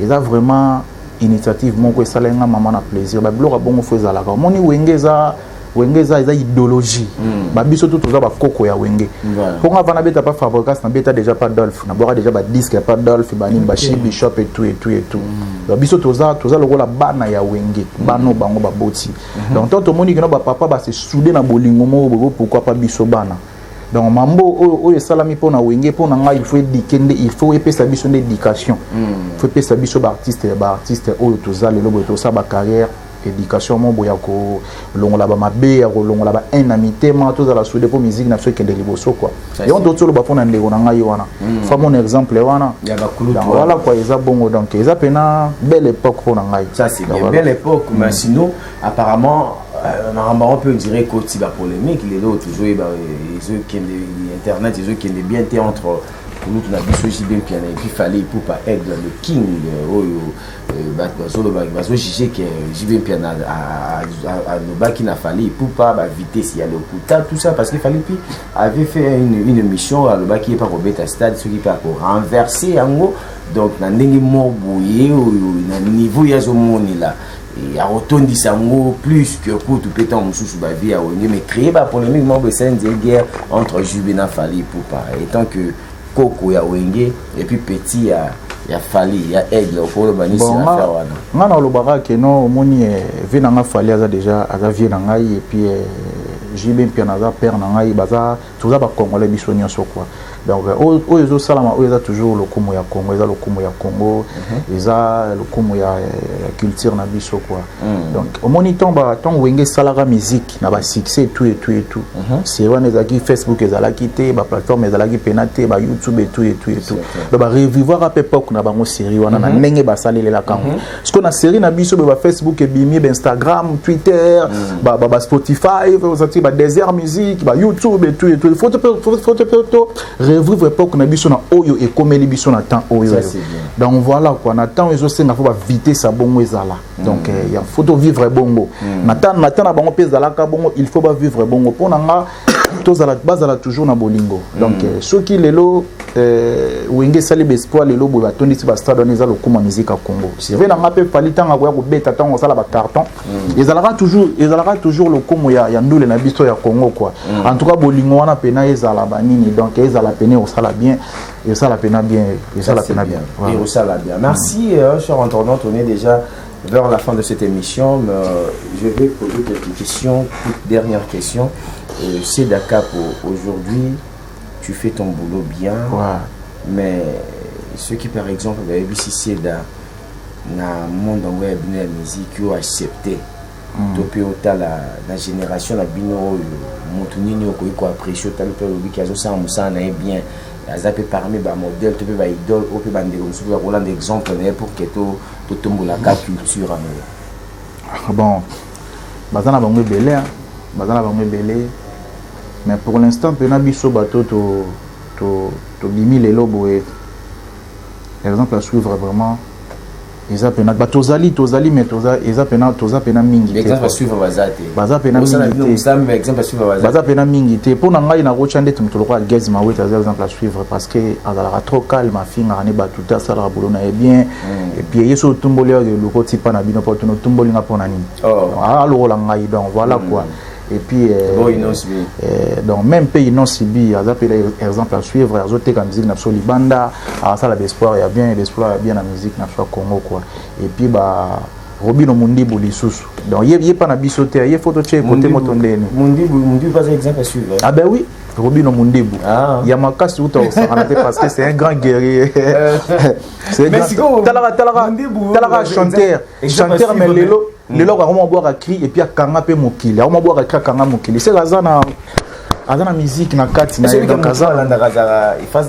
eza vraiment initiative moko esalenga maman na plaisir ba biloko bongo fo ezalaka moni wengeza eza idéologie ba biso tout toza ba koko ya wenge pour nga vana beta pas fabricas na beta déjà pas Dolph na bora déjà ba disque pas Dolph banine ba chez Bishop et tout ba biso toza lokola bana ya wenge bano bango ba boti donc tant moni que no ba papa ba se souder na bolingo mo pourquoi pas biso bana donc mambo oyo salami pour na wenge pour na nga il faut éduquer il faut epesa biso d'éducation il faut epesa biso ba artiste oyo toza lelo bo to sa ba carrière éducation mo boya ko longola ba mabe ya ko longola ba inamité ma to za la soude pour musique na feke de liboso quoi et on doit ba pona ndeko na ngai wana fa mon exemple wana ya ba kulu voilà quoi eza bongo donc eza pena belle époque pour na ngai ça c'est bien belle époque mais sinon apparemment on peut dire que c'est la polémique les autres toujours les qui internet les qui est bien entre nous na biso JB piano et puis fallait pour pas être le king bazo juger que JB piano à le baki na fallait pour pas vitesse il y a le puta tout ça parce que fallait puis avait fait une émission à le baki pas au beta stade ce qui pas pour renverser en gros donc na ndenge mo boye na niveau ya zo moni là et à retourner mot plus que pour tout pétant mususu ba vie à wenge mais créer ba polémique mo be scène de guerre entre JB na fallait pour pas étant que Koko ya wenge et puis petit ya fali ya aigle pour le banisi à faire wana ngana lobaka que non moni venanga fali aza déjà aza vie na ngai et puis JB pia na za père na ngai baza tuza ba congolais biso nyonso quoi donc oyo salama oyo eza toujours lokumu ya Congo eza lokumu ya Congo eza lokumu ya culture na biso quoi donc au moni tomba wenge salaka musique na ba succès tout c'est wana ezaki Facebook ezalaki te ba plateforme ezalaki penate ba YouTube et tout donc ba revivre à époque na bango série wana na ndenge ba salela kango parce que na série na biso ba Facebook et bimi ba Instagram Twitter ba Spotify ozati ba Desert Music ba YouTube et tout faut revivre époque na biso na oyo et comme les biso na temps oyo donc voilà quoi na temps ezo senga faut ba vitesse sa bongo ezala donc il faut vivre bongo na temps na bango pezala ka bongo il faut ba vivre bongo pour nga tozala bazala toujours na bolingo donc ceux qui lelo wenge sali espoir lelo bo batondisi ba stade on ezala kuma musique à Congo c'est vrai na ngape fali tanga ko beta tango sala ba carton ezalaka toujours le kumu ya ndule na biso ya Congo quoi en tout cas bolingo wana pena ezala banini donc ezala pena au sala bien et ça la pena bien et ça la pena bien et ça la bien merci cher internaute on est déjà vers la fin de cette émission je vais poser quelques questions toute dernière question c'est Dakar pour aujourd'hui tu fais ton boulot bien mais ceux qui par exemple ici c'est na monde web na musique ou accepté depuis la génération la bino montunini ko apprécier tal peu qui a ça na bien azape parmi ba modèle tu peux ba idole ou peut bande comme sur Roland exemple pour que to tombe la culture bon bazana bango belé mais pour l'instant pena biso bato to bimi les lobo et par exemple à suivre vraiment eza pena batozali mais eza pena mingi exemple à suivre baza pena mingi te pour na ngai na rocha ndete mutoloko a gaz ma weta exemple à suivre parce que azala trop calme finga ne batuta sala bolona et bien et puis yeso tumboli ya loko tipa na bino poto no tumboli nga pona nini alors la ngai donc voilà quoi et puis donc même pays non sibi exemple à suivre azote ka musique na solibanda à ça la espoir il y a bien la musique na Congo quoi et puis ba Robino Mundibu lisusu donc yé pas na bisoter yé photo check côté motondeni Mundibu pas exemple à suivre ah ben oui Robino Mundibu il y a makasi uta osarate parce que c'est un grand guerrier c'est grand talaka chanteur mais lelo vraiment boire à cri et puis à kanga pe mokili vraiment boire à cri kanga mokili c'est azana musique na kati na donc azana il phase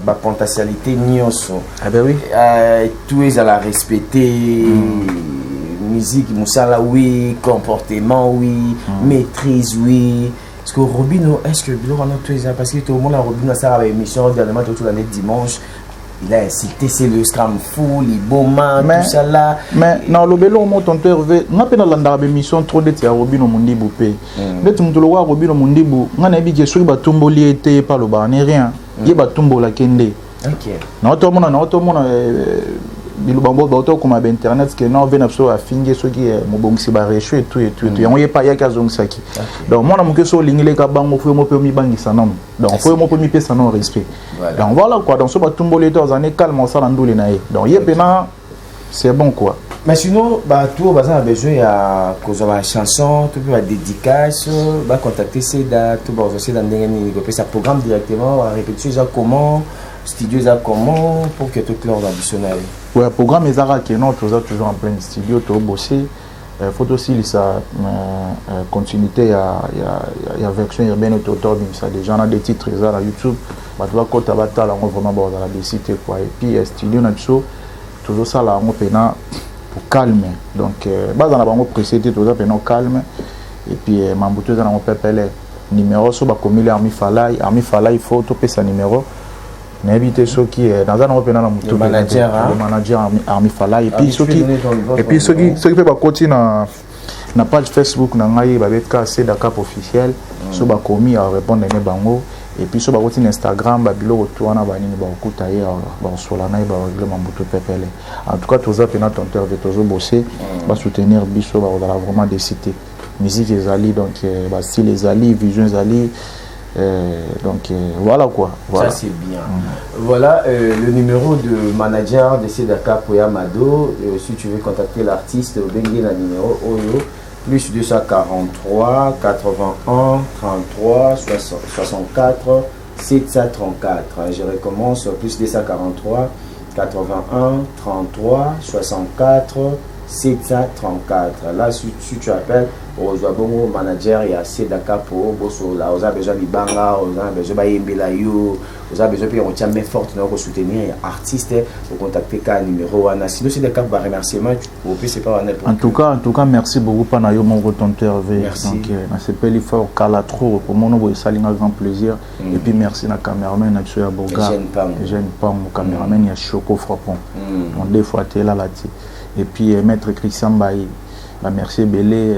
ba potentialité nyonso ah ben oui tous les à la respecter musique musala oui comportement oui maîtrise oui parce que Robino est-ce que bilo wana tout ça parce que tout le monde a Robino ça avec émission dernièrement toute l'année dimanche il a incité c'est le scram fou les beaux mains tout ça là mais non le belo mon tonton Hervé n'a pas dans la émission trop de tia Robino Mundibu pe net mutolo wa Robino Mundibu ngana bi je sur ba tomboli été par le bar n'est rien il ba tombola kende OK na to mona bilu bango ba to comme internet que non vena so a finge so qui mobongisi ba recho et tout yango ye pa ya kazong saki donc moi na muke so lingile ka bango fo mo pe mi bangisa non donc fo mo pe mi pesa non respect donc voilà quoi donc so ba tumbole to zane calme ça landule na ye donc ye pena c'est bon quoi mais sinon bah tout bazan a besoin ya cause la chanson tout la dédicace va contacter Seda tout ba aussi dans ndenge ko sa programme directement à répétition ça comment studio ça comment pour que tout clair additionnel ouais programme ezara que non toujours en plein studio to bosser faut aussi ça continuité il y a version urbaine autour ça déjà on a des titres ça à YouTube bah tu vas côté batala on vraiment bon dans la décité quoi et puis studio na biso toujours ça là on pena pour calme donc base na bango précédé toujours pena calme et puis mambuto za na mon pepele numéro so ba komile Armi Falai faut to pesa numéro n'habite ceux qui dans un open na mutu manager Armi Falai et puis ceux qui fait ba continuer na page Facebook na ngai ba betka Seda Cap officiel so ba komi à répondre ne bango et puis so ba continuer Instagram ba bilo retour na ba nini ba okuta ye ba sola na ba règlement mutu pepele en tout cas tous apena tonteur de toujours bosser ba soutenir biso ba vraiment des cités musique ezali donc ba style ezali vision ezali donc voilà quoi voilà. Ça c'est bien voilà le numéro de manager de Seda Cap Amado si tu veux contacter l'artiste bengi na numéro oyo plus 243 81 33 64 734 je recommence plus 243 81 33 64 734 là si tu appelles au bon manager il y a Seda Cap bosso là on a besoin de banga on a besoin de yembela yo on a besoin de on tient main forte pour soutenir artiste pour contacter ka numéro wana sinon Seda Cap va remerciement au plus c'est pas en tout cas merci beaucoup pana yo mon retenteur Hervé donc na sepeli fort kala trop pour mon no ça un grand plaisir et puis merci na cameraman na Tsoya Boga jeune pam cameraman ya Choco Frappon donc des fois tu là et puis maître Christian Baye bah merci Belé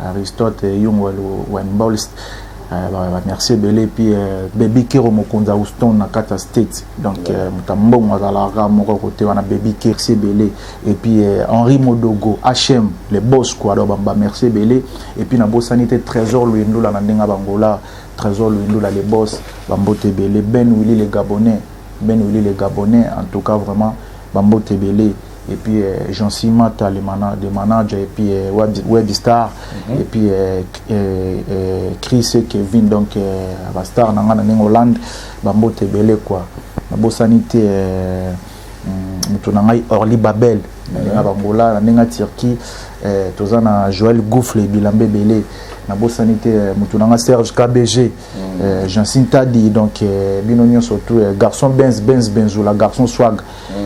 Aristote Young Wenbolst bah merci Belé puis Baby Kero Mokonza Houston na Kata State donc mutambongo azalaka moko côté wana Baby Kero Belé et puis Henri Modogo HM les boss quoi donc bah merci Belé et puis na bosanité Trésor Luindo la ndenga bangola Trésor Luindo la les boss Bambote Belé Ben Willy les Gabonais en tout cas vraiment Bambote Belé et puis Jean-Cy Mata les managers et puis Webstar et puis Chris et Kevin donc Bastar na Hollande Bambote Belé quoi na bosanité mutunangai Orly Babel na bangola na nenga Turquie tozana Joël Gouffle Bilambe Belé na bosanité mutunanga Serge KBG Jean-Cy Tadi donc binonyo surtout garçon Benzoula garçon swag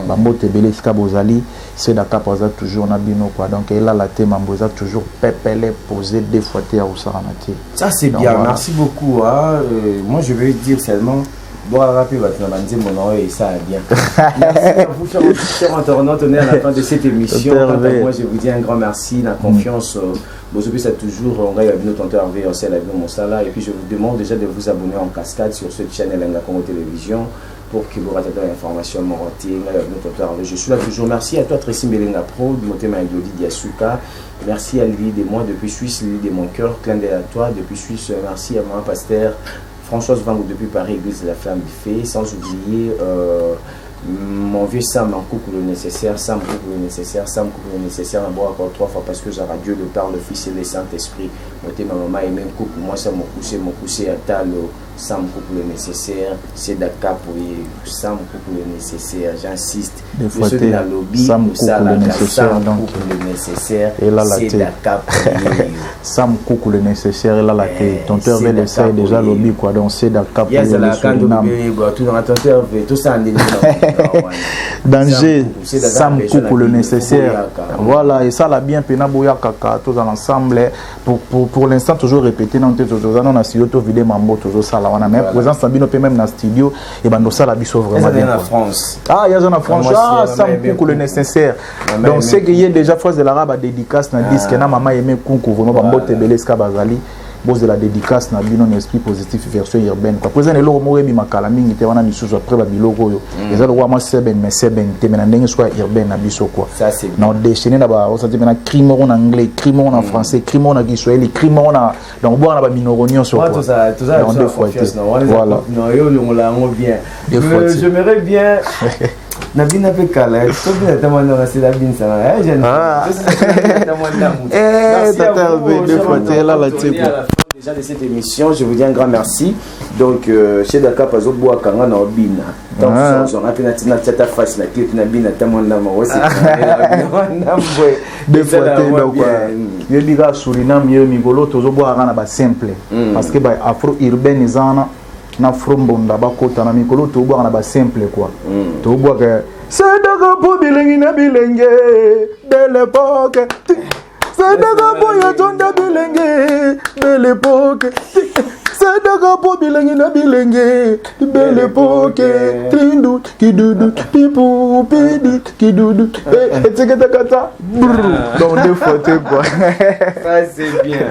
Bambote Belé Skabozali Seda Cap toujours na bino quoi donc elle a la thème Mamboza toujours pepele posé des fois à Osaramati ça c'est bien voilà. Merci beaucoup moi je vais dire seulement bon rappeler votre nom mon nom et ça bien merci à vous chers internautes on est à la fin de cette émission moi je vous dis un grand merci la confiance aujourd'hui c'est toujours on regarde notre tonton Hervé c'est la vie mon sala et puis je vous demande déjà de vous abonner en cascade sur cette chaîne la Congo Télévision pour que vous ratez l'information je suis là toujours merci à toi Tracy Melenga Pro du Motema Glody Diasuka merci à Lily de moi depuis Suisse Lily de mon cœur clin d'œil à toi depuis Suisse merci à moi pasteur Françoise Vangou depuis Paris Église de la Flamme du Fait sans oublier mon vieux Sam en couple le nécessaire Sam couple le nécessaire d'abord encore 3 fois parce que j'ai Dieu le Père le Fils et le Saint-Esprit ma maman et même couple moi ça m'a poussé à Talo Sam couple le nécessaire Seda Cap Sam couple le nécessaire j'insiste des fois de la lobby Sam couple le nécessaire et là la Seda Cap Sam couple le nécessaire et là la ton cœur veut laisser déjà lobby quoi donc Seda Cap yes la quand tout dans ton cœur tout ça danger Sam Koukou le nécessaire. Voilà, et ça l'a bien pena boya kaka tous ensemble pour l'instant toujours répéter dans on a studio to vidéo mambo toujours ça là on a même présence Sabino peut même dans studio et bando ça la biso vraiment bien en France. Ah, il y a en France. Ah, Sam Koukou le nécessaire. Donc c'est qu'il y a déjà phrase de l'arabe à dédicace dans disque na maman aimé Koukou vraiment bambo tebeleska bazali. Bose de la dédicace na bino esprit positif version urbaine quoi présent le mo rebi makala mingi te wana misusu après ba biloko yo eza le roi moi seben mais seben te mais ndenge soit urbaine na biso quoi ça c'est non déchaîner na ba on s'entend na crime en anglais crime en français crime en kiswahili crime en donc boire na ba minoronio sur quoi tout ça deux fois voilà non yo on l'a bien j'aimerais bien Nabina Pekala, c'est la bin ça. Déjà de cette émission, je vous dis un grand merci. Donc, chez Dakar, pas au bois, quand on a bina. Donc, on a fait une tata face, la clip n'a bina, t'as mon nom aussi. Deux fois, donc, je dis à Suriname, je migolo, toujours boire un simple. Parce que afro-urbain, ils en na frombonda bakota na mikolo to boire na ba simple quoi to boire que c'est de po bilengi na bilenge de l'époque c'est de po ya tonda bilenge de l'époque c'est de po bilengi na bilenge de l'époque trindu kidudu pipu pidi kidudu et c'est que kata donc deux fois quoi ça c'est bien.